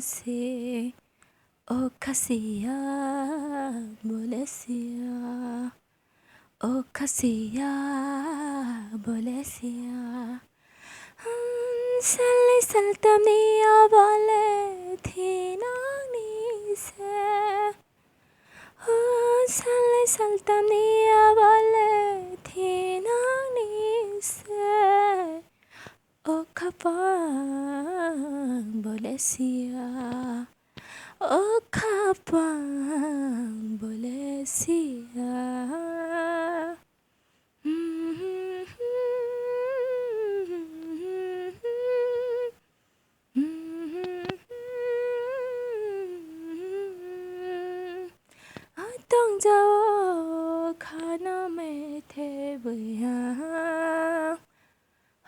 se o kasia bolesia o kasia bolesia sale saltamnia bole thinani se sale saltamnia bole thinani se o kapang bolesia o kapang bolesia tong jawo khana me the bwkha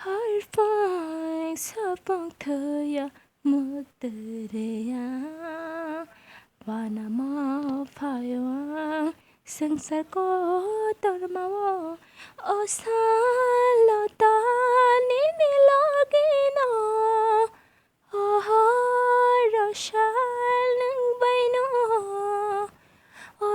har phai sa pang thaya mutreya wana ma phaiwa sangsar ko tormawo o salo ta ni ni logino o ro shal nang baino o